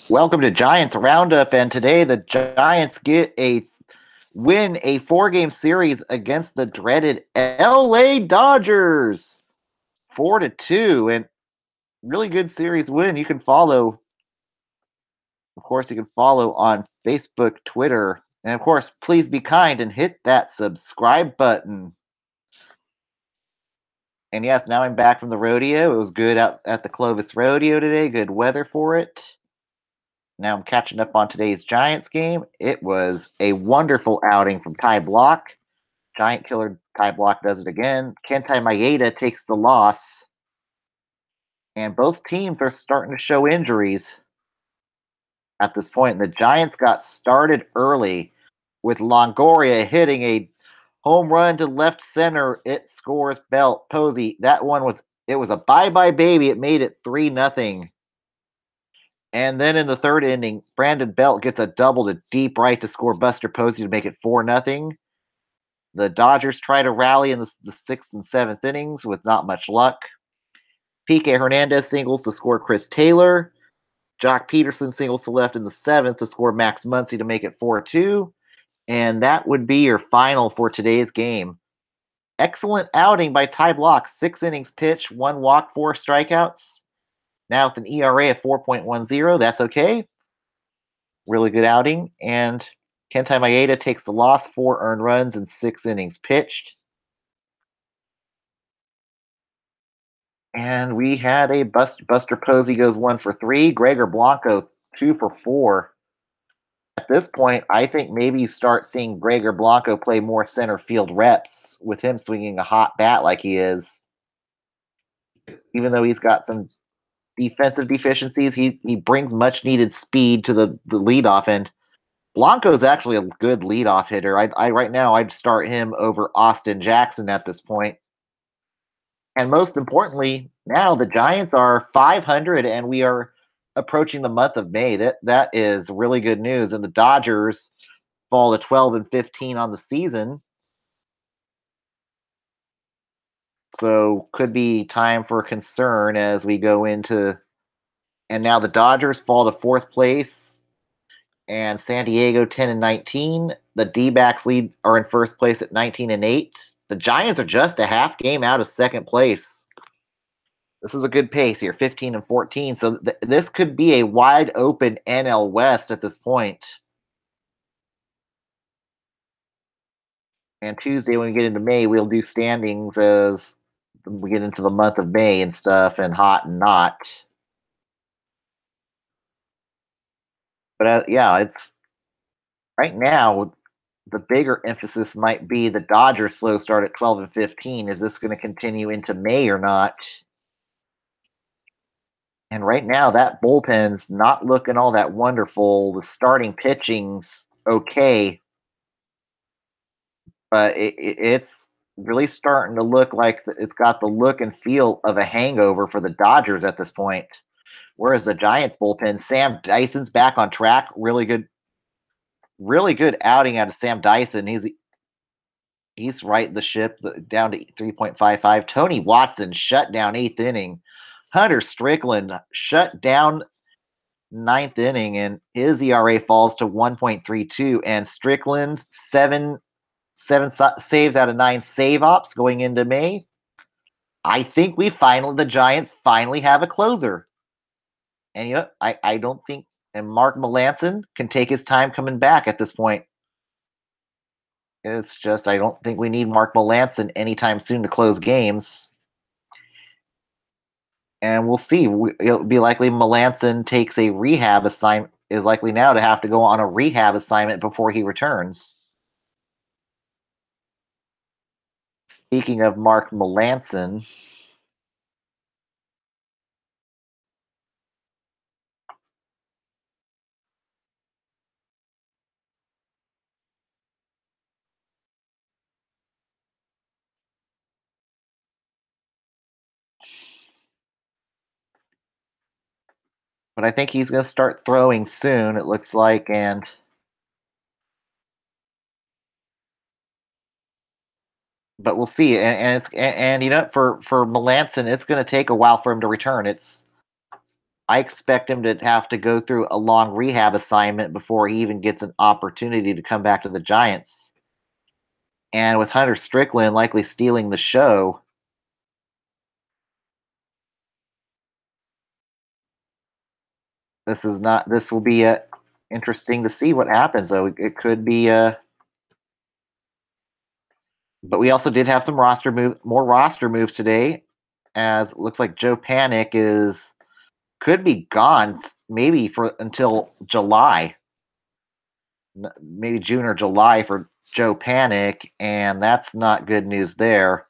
Welcome to Giants Roundup, and today the Giants win a 4-game series against the dreaded LA Dodgers, 4-2, and really good series win. Of course, you can follow on Facebook, Twitter, and of course, please be kind and hit that subscribe button. And yes, now I'm back from the rodeo. It was good out at the Clovis Rodeo today. Good weather for it. Now I'm catching up on today's Giants game. It was a wonderful outing from Ty Block. Giant killer Ty Block does it again. Kentai Maeda takes the loss. And both teams are starting to show injuries at this point. The Giants got started early with Longoria hitting a home run to left center. It scores Belt Posey. It was a bye-bye baby. It made it 3-0. And then in the third inning, Brandon Belt gets a double to deep right to score Buster Posey to make it 4-0. The Dodgers try to rally in the sixth and seventh innings with not much luck. Pique Hernandez singles to score Chris Taylor. Jock Peterson singles to left in the seventh to score Max Muncy to make it 4-2. And that would be your final for today's game. Excellent outing by Ty Block. 6 innings pitched, 1 walk, 4 strikeouts. Now with an ERA of 4.10, that's okay. Really good outing. And Kentai Maeda takes the loss, 4 earned runs and 6 innings pitched. And we had a Buster Posey goes 1 for 3. Gregor Blanco 2 for 4. At this point, I think maybe you start seeing Gregor Blanco play more center field reps with him swinging a hot bat like he is. Even though he's got some defensive deficiencies, he brings much needed speed to the leadoff end. Blanco's actually a good leadoff hitter. I right now I'd start him over Austin Jackson at this point. And most importantly, now the Giants are 500 and we are approaching the month of May. That is really good news. And the Dodgers fall to 12-15 on the season. So could be time for concern as we go into and now the Dodgers fall to fourth place and San Diego 10-19. The D-backs are in first place at 19-8. The Giants are just a half game out of second place. This is a good pace here, 15-14. So this could be a wide open NL West at this point. And Tuesday, when we get into May, we'll do standings as we get into the month of May and stuff, and hot and not. But yeah, it's right now. The bigger emphasis might be the Dodgers' slow start at 12-15. Is this going to continue into May or not? And right now, that bullpen's not looking all that wonderful. The starting pitching's okay, but it's really starting to look like it's got the look and feel of a hangover for the Dodgers at this point. Whereas the Giants bullpen, Sam Dyson's back on track. Really good outing out of Sam Dyson. He's right the ship down to 3.55. Tony Watson shut down eighth inning. Hunter Strickland shut down ninth inning, and his ERA falls to 1.32. And Strickland seven saves out of 9 save ops going into May. I think the Giants finally have a closer. And I don't think and Mark Melancon can take his time coming back at this point. It's just I don't think we need Mark Melancon anytime soon to close games. And we'll see. It'll be likely Melancon takes a rehab assignment, is likely now to have to go on a rehab assignment before he returns. Speaking of Mark Melancon, but I think he's going to start throwing soon, it looks like, but we'll see. For Melancon, it's going to take a while for him to return. I expect him to have to go through a long rehab assignment before he even gets an opportunity to come back to the Giants. And with Hunter Strickland likely stealing the show, this is not. This will be interesting to see what happens. Though it could be. But we also did have some more roster moves today, as it looks like Joe Panic is could be gone maybe for until July, maybe June or July for Joe Panic, and that's not good news there.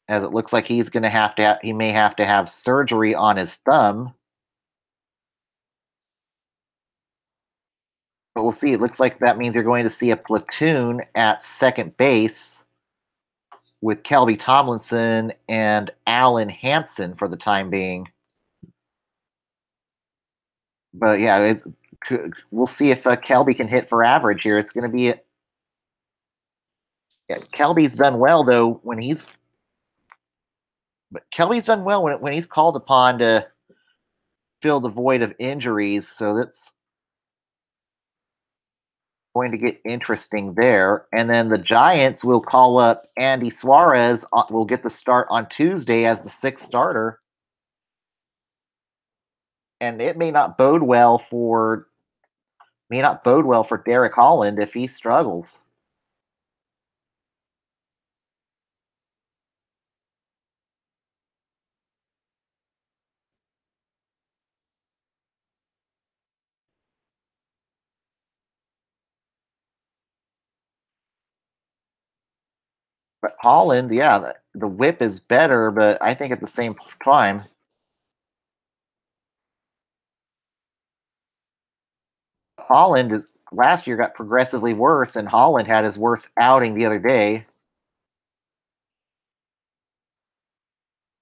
As it looks like he's going to he may have to have surgery on his thumb. But we'll see. It looks like that means you're going to see a platoon at second base with Kelby Tomlinson and Alan Hansen for the time being. But yeah, we'll see if Kelby can hit for average here. It's going to be yeah, Kelby's done well though but Kelby's done well when he's called upon to fill the void of injuries. So that's going to get interesting there. And then the Giants will call up Andy Suarez. Will get the start on Tuesday as the sixth starter, and it may not bode well for Derek Holland if he struggles. But Holland, yeah, the whip is better, but I think at the same time, Holland is last year got progressively worse, and Holland had his worst outing the other day.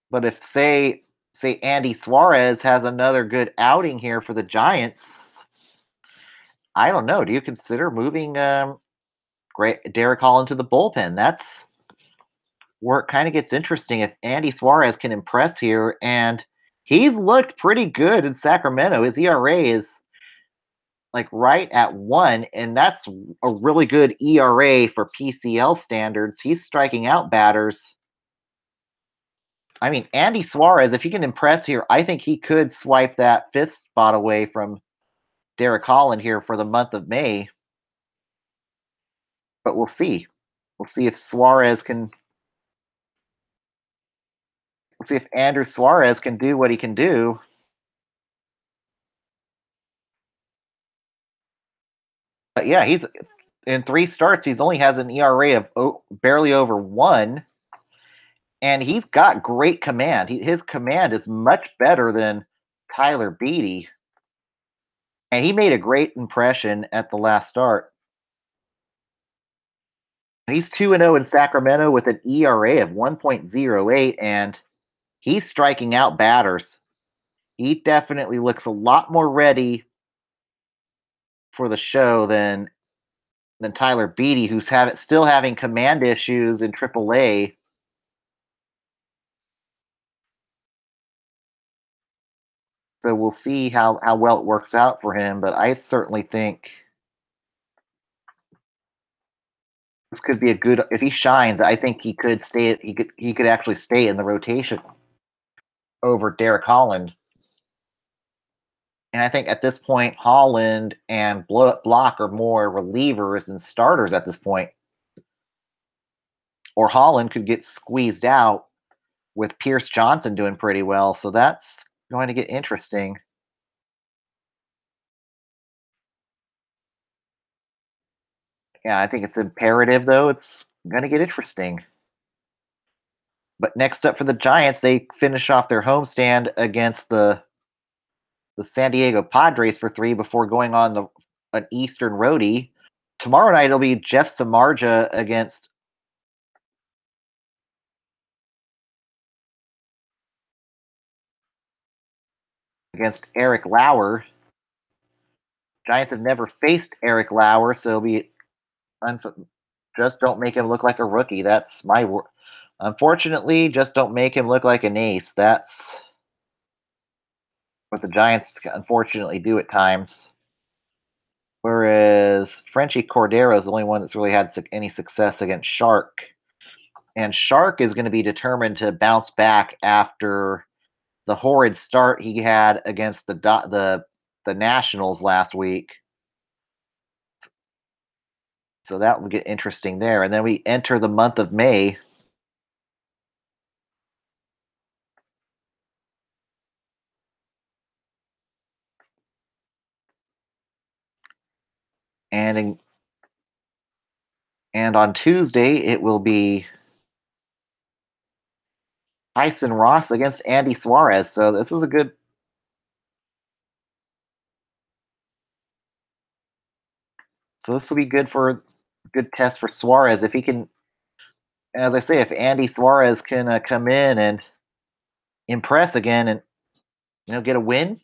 But if say Andy Suarez has another good outing here for the Giants, I don't know. Do you consider moving Derek Holland to the bullpen? That's where it kind of gets interesting. If Andy Suarez can impress here, and he's looked pretty good in Sacramento. His ERA is like right at 1, and that's a really good ERA for PCL standards. He's striking out batters. I mean, Andy Suarez, if he can impress here, I think he could swipe that fifth spot away from Derek Holland here for the month of May. But we'll see. We'll see if Suarez can. We'll see if Andrew Suarez can do what he can do. But yeah, he's in 3 starts. He's only has an ERA of barely over 1, and he's got great command. His command is much better than Tyler Beatty, and he made a great impression at the last start. He's 2-0 in Sacramento with an ERA of 1.08, and he's striking out batters. He definitely looks a lot more ready for the show than Tyler Beatty, who's still having command issues in AAA. So we'll see how well it works out for him. But I certainly think this could be a good if he shines. I think he could stay. He could actually stay in the rotation over Derek Holland. And I think at this point, Holland and Block are more relievers than starters at this point. Or Holland could get squeezed out with Pierce Johnson doing pretty well. So that's going to get interesting. Yeah, I think it's imperative, though. It's going to get interesting. But next up for the Giants, they finish off their homestand against the San Diego Padres for 3 before going on an Eastern roadie. Tomorrow night it'll be Jeff Samardzija against Eric Lauer. Giants have never faced Eric Lauer, so it'll be just don't make him look like a rookie. That's my word. Unfortunately, just don't make him look like an ace. but the Giants unfortunately do at times. Whereas Frenchie Cordero is the only one that's really had any success against Shark. And Shark is going to be determined to bounce back after the horrid start he had against the Nationals last week. So that will get interesting there. And then we enter the month of May. And and on Tuesday it will be Tyson Ross against Andy Suarez. So this is a good. So this will be good test for Suarez if he can. As I say, if Andy Suarez can come in and impress again and get a win,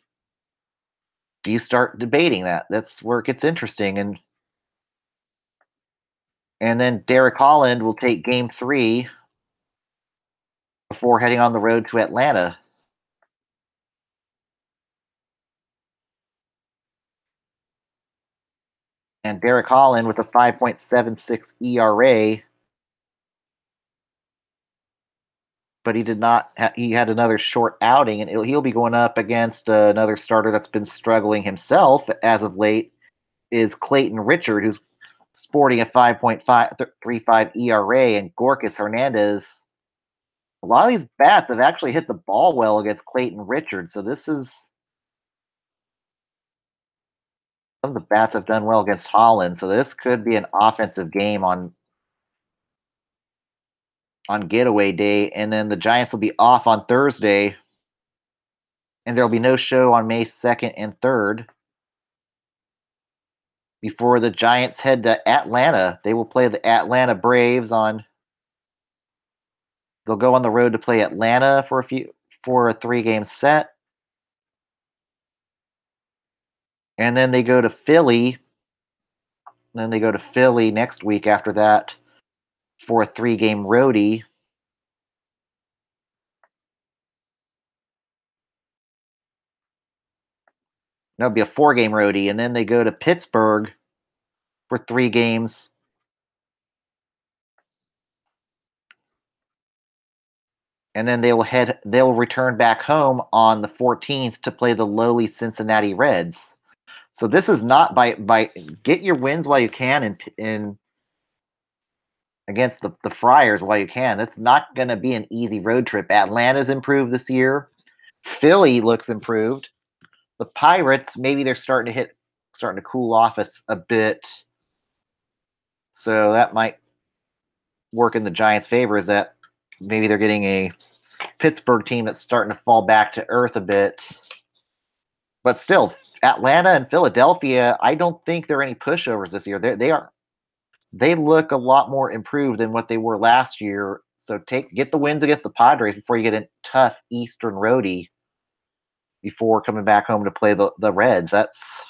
you start debating that. That's where it gets interesting. And then Derek Holland will take Game 3 before heading on the road to Atlanta. And Derek Holland with a 5.76 ERA, but he did not. He had another short outing, and he'll be going up against another starter that's been struggling himself as of late. Is Clayton Richard, who's sporting a 5.35 ERA, and Gorkas Hernandez. A lot of these bats have actually hit the ball well against Clayton Richard, so this is some of the bats have done well against Holland. So this could be an offensive game on getaway day, and then the Giants will be off on Thursday, and there'll be no show on May 2nd and 3rd before the Giants head to Atlanta. They will play the Atlanta Braves on. They'll go on the road to play Atlanta for a 3-game set, and then they go to Philly. Then they go to Philly next week after that for a 3-game roadie. That'll be a 4-game roadie, and then they go to Pittsburgh for 3 games. And then they'll return back home on the 14th to play the lowly Cincinnati Reds. So this is not by get your wins while you can in against the Friars while you can. It's not going to be an easy road trip. Atlanta's improved this year. Philly looks improved. The Pirates, maybe they're starting to cool off a bit. So that might work in the Giants' favor. Is that maybe they're getting a Pittsburgh team that's starting to fall back to earth a bit. But still, Atlanta and Philadelphia, I don't think they're any pushovers this year. They look a lot more improved than what they were last year. So get the wins against the Padres before you get a tough Eastern roadie before coming back home to play the Reds. It's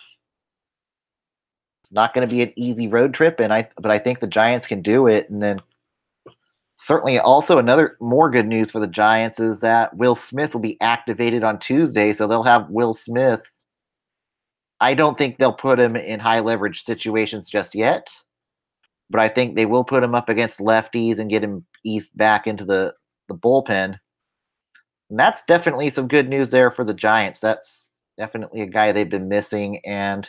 not going to be an easy road trip, but I think the Giants can do it. And then certainly also another more good news for the Giants is that Will Smith will be activated on Tuesday, so they'll have Will Smith. I don't think they'll put him in high leverage situations just yet, but I think they will put him up against lefties and get him eased back into the bullpen. And that's definitely some good news there for the Giants. That's definitely a guy they've been missing, and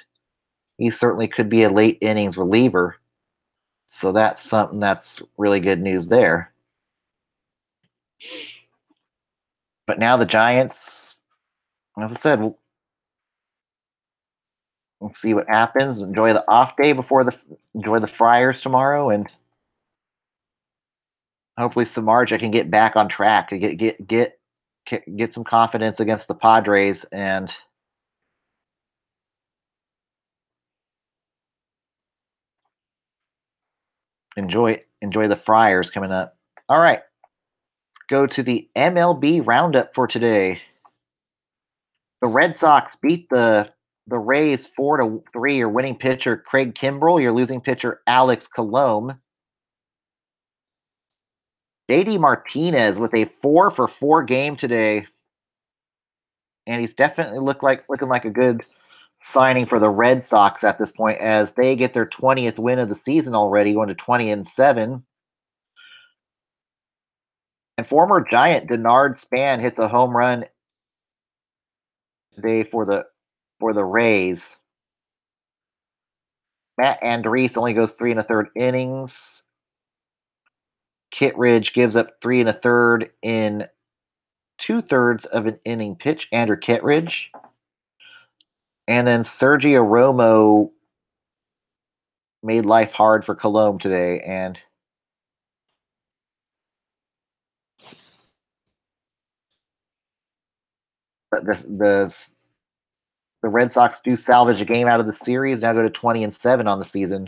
he certainly could be a late innings reliever. So that's something that's really good news there. But now the Giants, as I said, we'll see what happens. Enjoy the off day enjoy the Friars tomorrow, and hopefully Samardzija can get back on track to get some confidence against the Padres and enjoy the Friars coming up. All right, let's go to the MLB roundup for today. The Red Sox beat the Rays 4-3. Your winning pitcher Craig Kimbrell, your losing pitcher Alex Colomé. JD Martinez with a 4-for-4 game today. and he's definitely looking like a good signing for the Red Sox at this point as they get their 20th win of the season already, going to 20-7. And former Giant Denard Span hit the home run today for the Rays. Matt Andrees only goes 3 1/3 innings. Kittredge gives up 3 1/3 in 2/3 of an inning pitch. Andrew Kittredge, and then Sergio Romo made life hard for Colomb today, and the Red Sox do salvage a game out of the series. Now go to 20-7 on the season.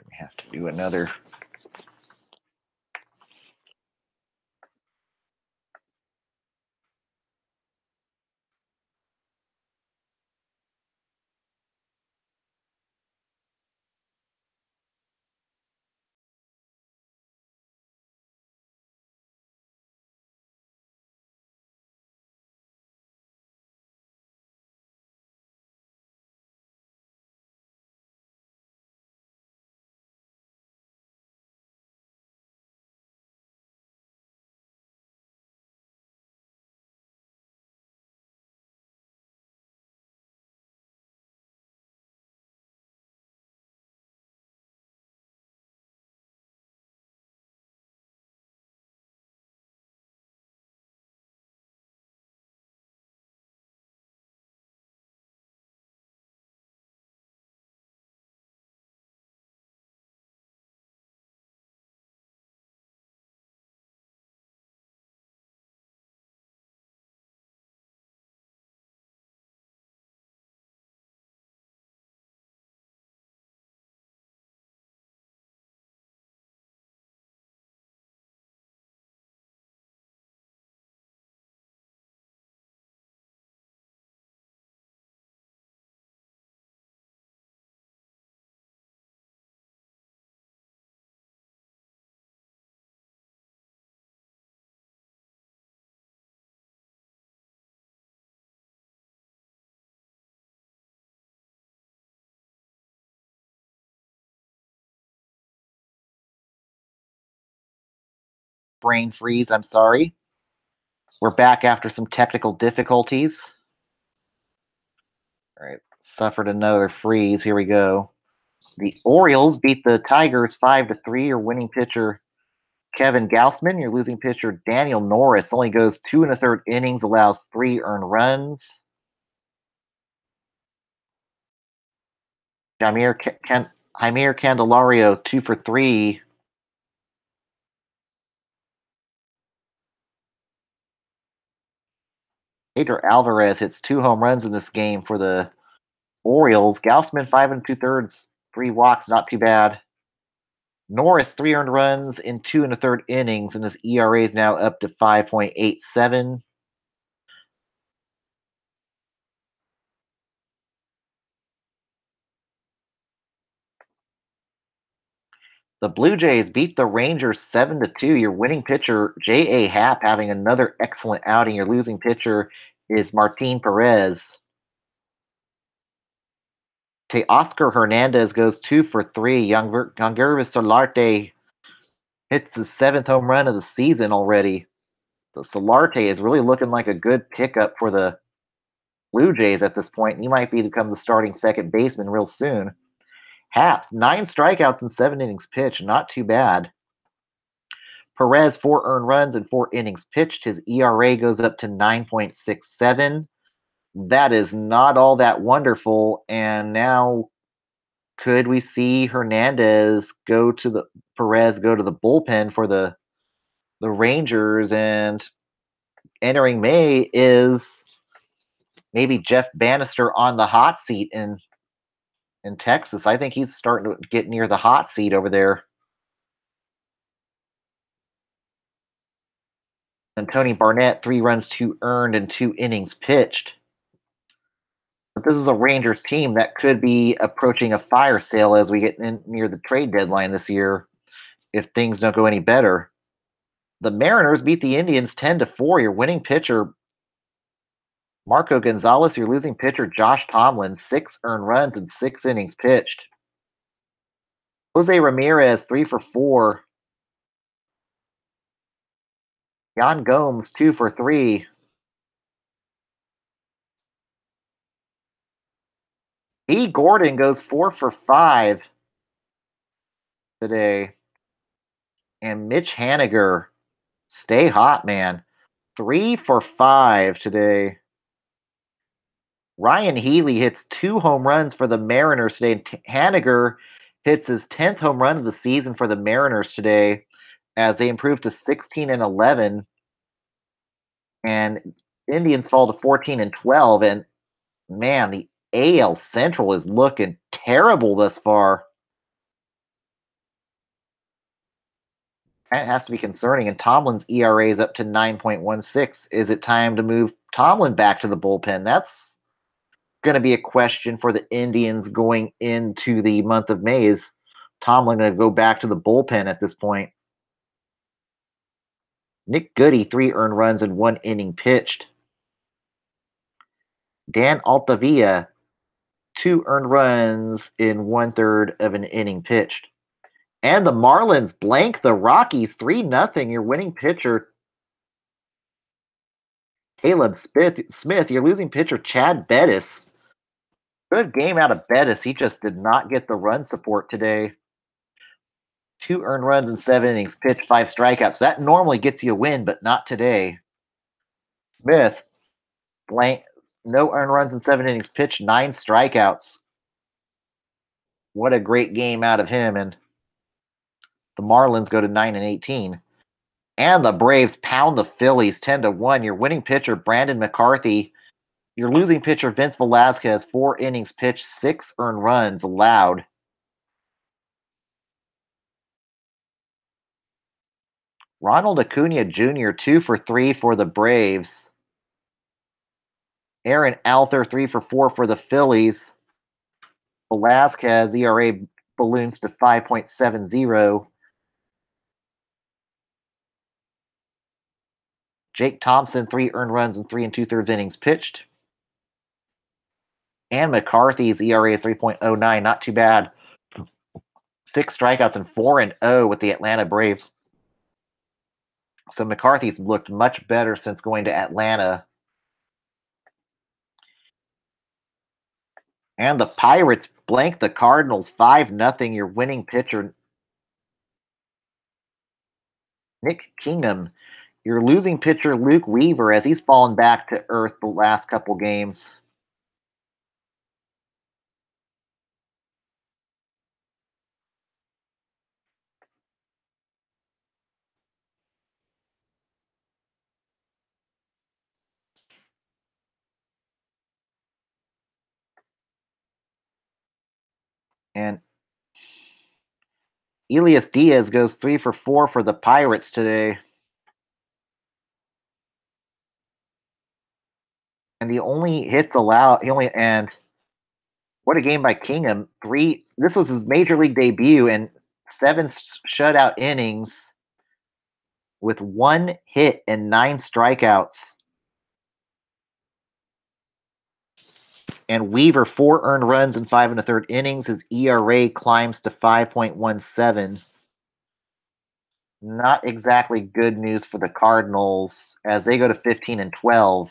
We have to do another. Brain freeze. I'm sorry. We're back after some technical difficulties. All right, suffered another freeze. Here we go. The Orioles beat the Tigers 5-3. Your winning pitcher Kevin Gausman. Your losing pitcher Daniel Norris only goes 2 1/3 innings, allows 3 earned runs. Jaime Candelario 2 for 3. Pedro Alvarez hits 2 home runs in this game for the Orioles. Gausman 5 2/3, 3 walks, not too bad. Norris 3 earned runs in 2 1/3 innings, and his ERA is now up to 5.87. The Blue Jays beat the Rangers 7-2. Your winning pitcher J.A. Happ having another excellent outing. Your losing pitcher is Martin Perez. Oscar Hernandez goes 2 for 3. Youngurvis Solarte hits his 7th home run of the season already. So Solarte is really looking like a good pickup for the Blue Jays at this point. He might become the starting second baseman real soon. Haps, 9 strikeouts in 7 innings pitched. Not too bad. Perez, 4 earned runs in 4 innings pitched. His ERA goes up to 9.67. That is not all that wonderful. And now, could we see Perez go to the bullpen for the Rangers? And entering May is maybe Jeff Bannister on the hot seat. And in Texas. I think he's starting to get near the hot seat over there. And Tony Barnett, 3 runs, 2 earned, and 2 innings pitched. But this is a Rangers team that could be approaching a fire sale as we get near the trade deadline this year if things don't go any better. The Mariners beat the Indians 10-4. Your winning pitcher, Marco Gonzalez. Your losing pitcher, Josh Tomlin. 6 earned runs and 6 innings pitched. Jose Ramirez, 3 for 4. Yan Gomes, 2 for 3. E. Gordon goes 4 for 5 today. And Mitch Haniger, stay hot, man. 3 for 5 today. Ryan Healy hits 2 home runs for the Mariners today. And Haniger hits his 10th home run of the season for the Mariners today as they improve to 16-11. And Indians fall to 14-12. And man, the AL Central is looking terrible thus far. That has to be concerning. And Tomlin's ERA is up to 9.16. Is it time to move Tomlin back to the bullpen? That's going to be a question for the Indians going into the month of May. Is Tomlin going to go back to the bullpen at this point? Nick Goody, 3 earned runs and 1 inning pitched. Dan Altavilla, 2 earned runs in 1/3 of an inning pitched. And the Marlins blank the Rockies 3-0. Your winning pitcher, Caleb Smith. Your losing pitcher, Chad Bettis. Good game out of Bettis. He just did not get the run support today. 2 earned runs in 7 innings pitched, 5 strikeouts. That normally gets you a win, but not today. Smith, blank, no earned runs in 7 innings pitched, 9 strikeouts. What a great game out of him. And the Marlins go to 9-18. And the Braves pound the Phillies 10-1. Your winning pitcher, Brandon McCarthy. Your losing pitcher, Vince Velasquez, 4 innings pitched, 6 earned runs allowed. Ronald Acuna Jr., 2 for 3 for the Braves. Aaron Alther, 3 for 4 for the Phillies. Velasquez, ERA balloons to 5.70. Jake Thompson, 3 earned runs and 3 2/3 innings pitched. And McCarthy's ERA is 3.09. Not too bad. 6 strikeouts and 4-0 with the Atlanta Braves. So McCarthy's looked much better since going to Atlanta. And the Pirates blank the Cardinals 5-0. Your winning pitcher, Nick Kingham. Your losing pitcher, Luke Weaver, as he's fallen back to earth the last couple games. And Elias Diaz goes 3 for 4 for the Pirates today. And the only hits allowed, and what a game by Kingham. This was his major league debut and 7 shutout innings with 1 hit and 9 strikeouts. And Weaver, 4 earned runs in 5 1/3 innings. His ERA climbs to 5.17. Not exactly good news for the Cardinals as they go to 15-12.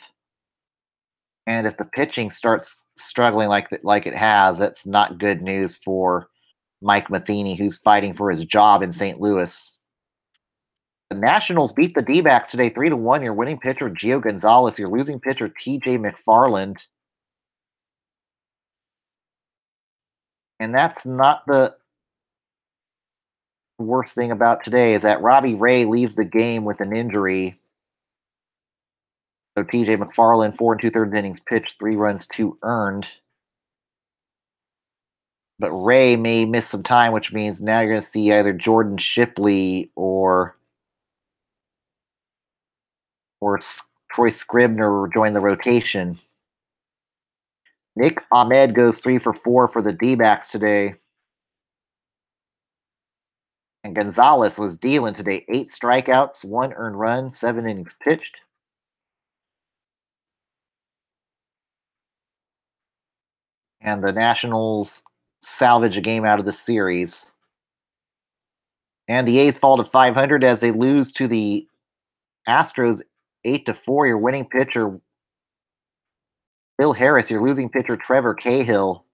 And if the pitching starts struggling like it has, that's not good news for Mike Matheny, who's fighting for his job in St. Louis. The Nationals beat the D-backs today 3-1. Your winning pitcher, Gio Gonzalez. Your losing pitcher, TJ McFarland. And that's not the worst thing about today, is that Robbie Ray leaves the game with an injury. So TJ McFarland, 4 2/3 innings pitched, 3 runs, 2 earned. but Ray may miss some time, which means now you're going to see either Jordan Shipley or Troy Scribner join the rotation. Nick Ahmed goes 3 for 4 for the D-backs today. And Gonzalez was dealing today. 8 strikeouts, 1 earned run, 7 innings pitched. And the Nationals salvage a game out of the series. And the A's fall to 500 as they lose to the Astros 8-4. Your winning pitcher, Bill Harris. Your losing pitcher, Trevor Cahill.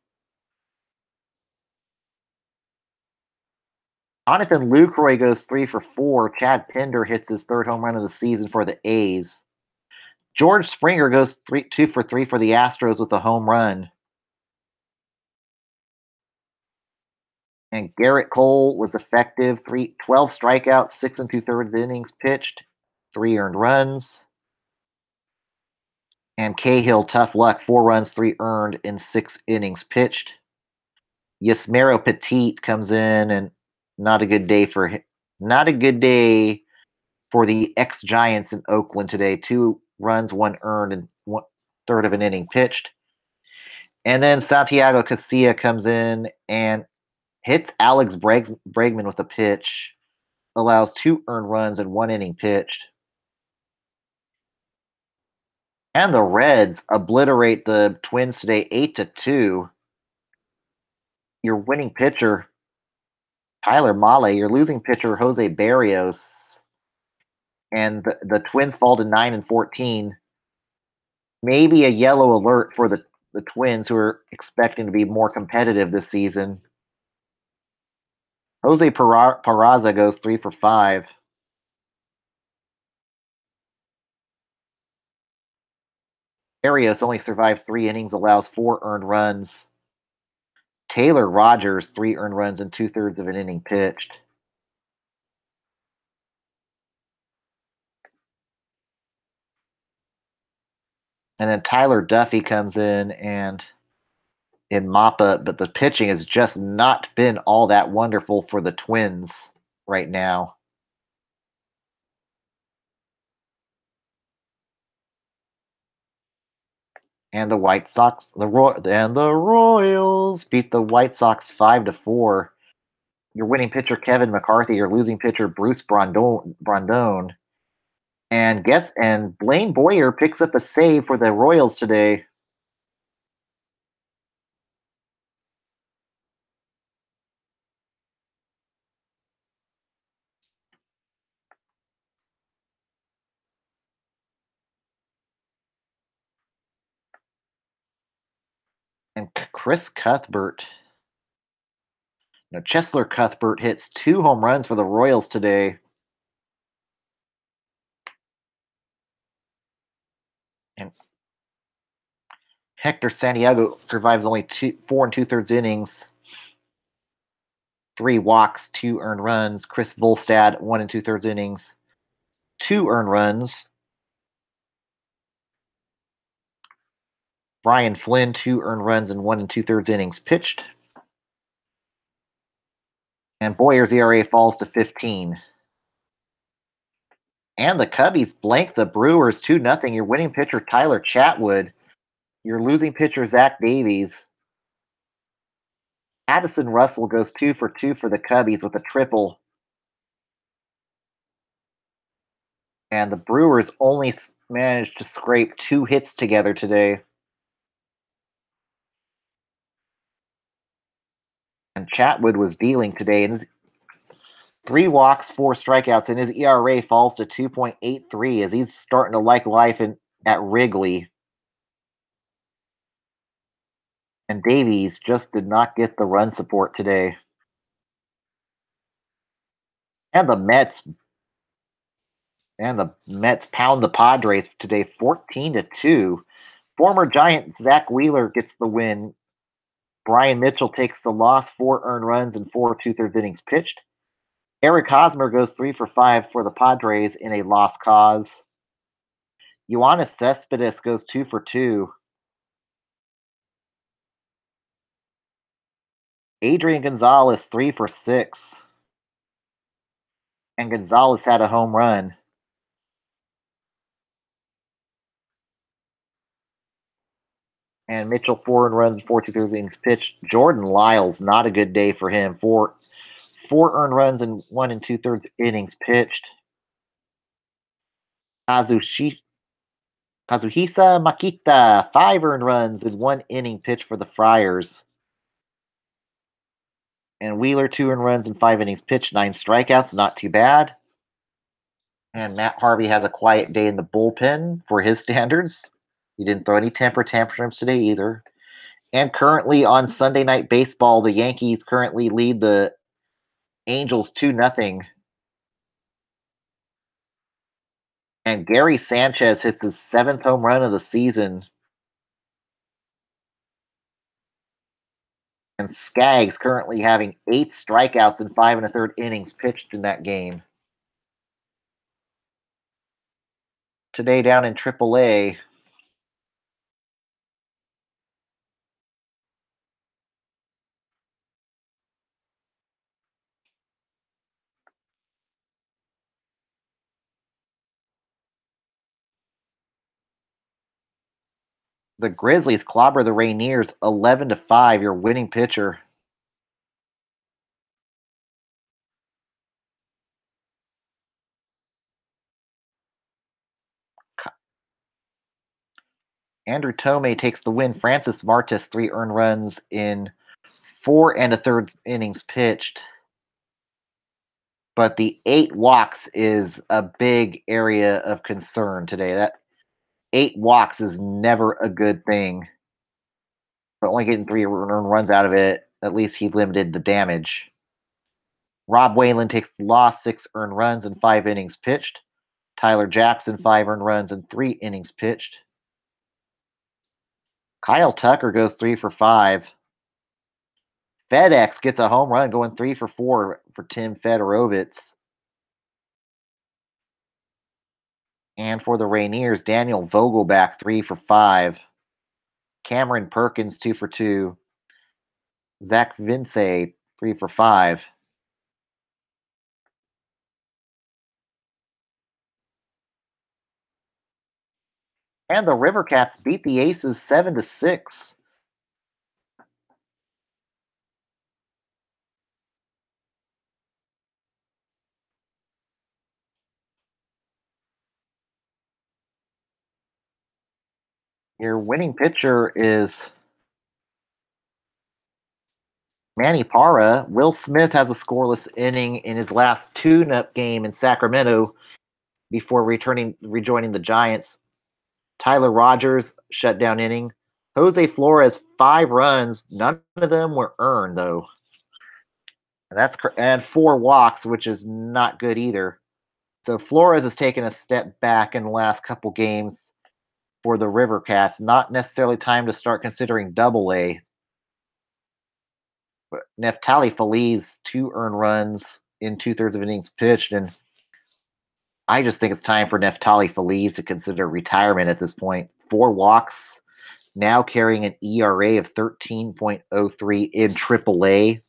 Jonathan Lucroy goes 3 for 4. Chad Pinder hits his 3rd home run of the season for the A's. George Springer goes 2 for 3 for the Astros with a home run. And Garrett Cole was effective. 12 strikeouts, 6 2/3 innings pitched, 3 earned runs. And Cahill, tough luck, 4 runs, 3 earned in 6 innings pitched. Yasmero Petit comes in, and not a good day for the ex-Giants in Oakland today. 2 runs, 1 earned, and 1/3 of an inning pitched. And then Santiago Casilla comes in and hits Alex Bregman with a pitch, allows 2 earned runs and 1 inning pitched. And the Reds obliterate the Twins today 8-2. Your winning pitcher, Tyler Mahle, your losing pitcher, Jose Barrios. And the Twins fall to 9-14. Maybe a yellow alert for the Twins, who are expecting to be more competitive this season. Jose Peraza goes 3 for 5. Barrios only survived 3 innings, allows 4 earned runs. Taylor Rogers, 3 earned runs and 2/3 of an inning pitched. And then Tyler Duffy comes in mop up, but the pitching has just not been all that wonderful for the Twins right now. And the White Sox, the Royals beat the White Sox 5-4. Your winning pitcher Kevin McCarthy, your losing pitcher Bruce Brondone, and Blaine Boyer picks up a save for the Royals today. And Chris Cuthbert, Chesler Cuthbert hits 2 home runs for the Royals today. And Hector Santiago survives only 4 2/3 innings, 3 walks, 2 earned runs. Chris Volstad, 1 2/3 innings, 2 earned runs. Brian Flynn, 2 earned runs and 1 2/3 innings pitched. And Boyer's ERA falls to 15. And the Cubbies blank the Brewers 2-0. Your winning pitcher Tyler Chatwood, your losing pitcher Zach Davies. Addison Russell goes 2 for 2 for the Cubbies with a triple. And the Brewers only managed to scrape 2 hits together today. And Chatwood was dealing today, and his 3 walks, 4 strikeouts, and his ERA falls to 2.83 as he's starting to like life at Wrigley. And Davies just did not get the run support today. And the Mets pound the Padres today 14-2. Former Giant Zach Wheeler gets the win. Brian Mitchell takes the loss, 4 earned runs and 4 2/3 innings pitched. Eric Hosmer goes 3 for 5 for the Padres in a lost cause. Yoenis Cespedes goes 2 for 2. Adrian Gonzalez 3 for 6, and Gonzalez had a home run. And Mitchell 4 earned runs, 42 innings pitched. Jordan Lyles, not a good day for him. Four earned runs and 1 2/3 innings pitched. Kazushi, Kazuhisa Makita, 5 earned runs in 1 inning pitched for the Friars. And Wheeler, 2 earned runs in 5 innings pitched, 9 strikeouts, not too bad. And Matt Harvey has a quiet day in the bullpen for his standards. He didn't throw any temper tantrums today either. And currently on Sunday Night Baseball, the Yankees currently lead the Angels 2-0. And Gary Sanchez hits his 7th home run of the season. And Skaggs currently having 8 strikeouts in 5 1/3 innings pitched in that game. Today down in AAA, the Grizzlies clobber the Rainiers 11-5. Your winning pitcher. Andrew Tomei takes the win. Francis Martis 3 earned runs in 4 1/3 innings pitched. But the 8 walks is a big area of concern today. That 8 walks is never a good thing. But only getting 3 earned runs out of it, at least he limited the damage. Rob Whalen takes the loss, 6 earned runs in 5 innings pitched. Tyler Jackson, 5 earned runs in 3 innings pitched. Kyle Tucker goes 3 for 5. FedEx gets a home run going 3 for 4 for Tim Fedorovitz. And for the Rainiers, Daniel Vogelback 3 for 5. Cameron Perkins 2 for 2. Zach Vince 3 for 5. And the River Cats beat the Aces 7-6. Your winning pitcher is Manny Parra. Will Smith has a scoreless inning in his last tune-up game in Sacramento before rejoining the Giants. Tyler Rogers shutdown inning. Jose Flores 5 runs. None of them were earned though. And 4 walks, which is not good either. So Flores has taken a step back in the last couple games for the River Cats. Not necessarily time to start considering Double A. But Neftali Feliz 2 earned runs in 2/3 of innings pitched, and I just think it's time for Neftali Feliz to consider retirement at this point. 4 walks, now carrying an ERA of 13.03 in AAA.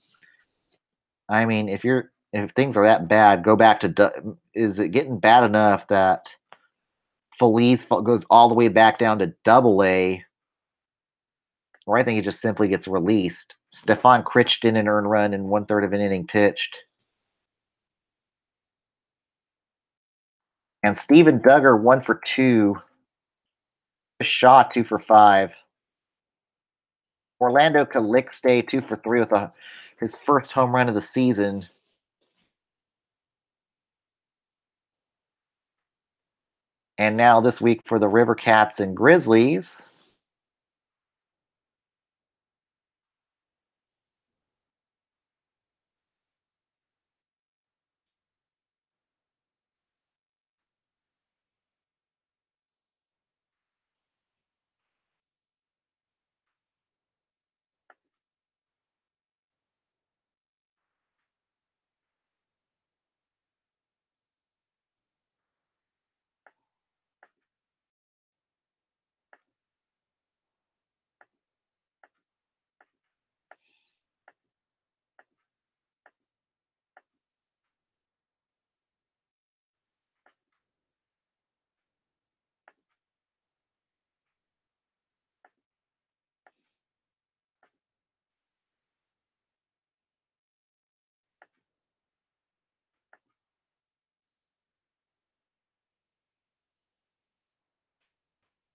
I mean, if things are that bad, go back to. Is it getting bad enough that Feliz goes all the way back down to Double A, or I think he just simply gets released? Stefan Crichton an earned run in 1/3 of an inning pitched, and Steven Duggar 1 for 2. Shaw 2 for 5. Orlando Calixte 2 for 3 with his first home run of the season. And now this week for the River Cats and Grizzlies.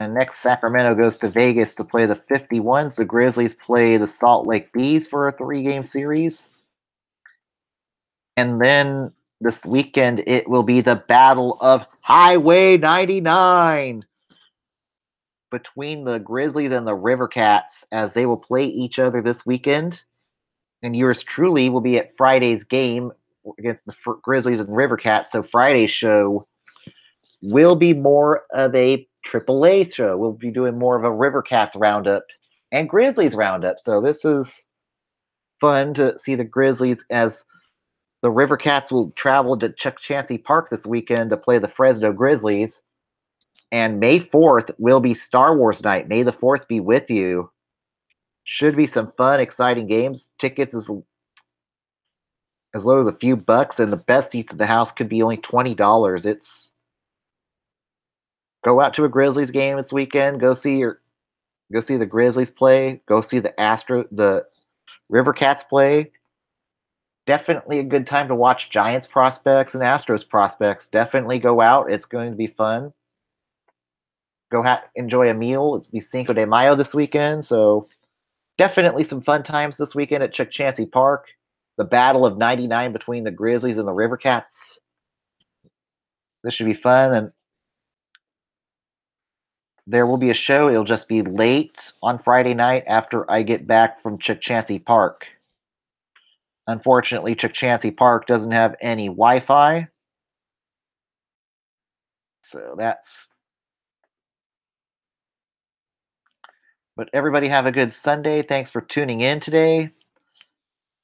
And next, Sacramento goes to Vegas to play the 51s. The Grizzlies play the Salt Lake Bees for a 3-game series. And then this weekend, it will be the Battle of Highway 99 between the Grizzlies and the River Cats as they will play each other this weekend. And yours truly will be at Friday's game against the Grizzlies and River Cats. So Friday's show will be more of a AAA show. We'll be doing more of a River Cats roundup and Grizzlies roundup. So this is fun to see the Grizzlies as the River Cats will travel to Chuck Chansey Park this weekend to play the Fresno Grizzlies. And May 4th will be Star Wars night. May the 4th be with you. Should be some fun, exciting games. Tickets is as low as a few bucks, and the best seats in the house could be only $20. It's go out to a Grizzlies game this weekend. Go see the Grizzlies play. Go see the River Cats play. Definitely a good time to watch Giants prospects and Astros prospects. Definitely go out. It's going to be fun. Enjoy a meal. It's be Cinco de Mayo this weekend, so definitely some fun times this weekend at Chuck Chansey Park. The battle of '99 between the Grizzlies and the River Cats. This should be fun, and there will be a show. It'll just be late on Friday night after I get back from Chuck Chansey Park. Unfortunately, Chuck Chansey Park doesn't have any Wi-Fi, so that's. But everybody have a good Sunday. Thanks for tuning in today.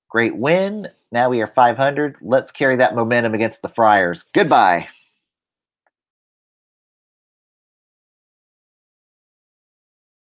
Great win. Now we are 500. Let's carry that momentum against the Friars. Goodbye.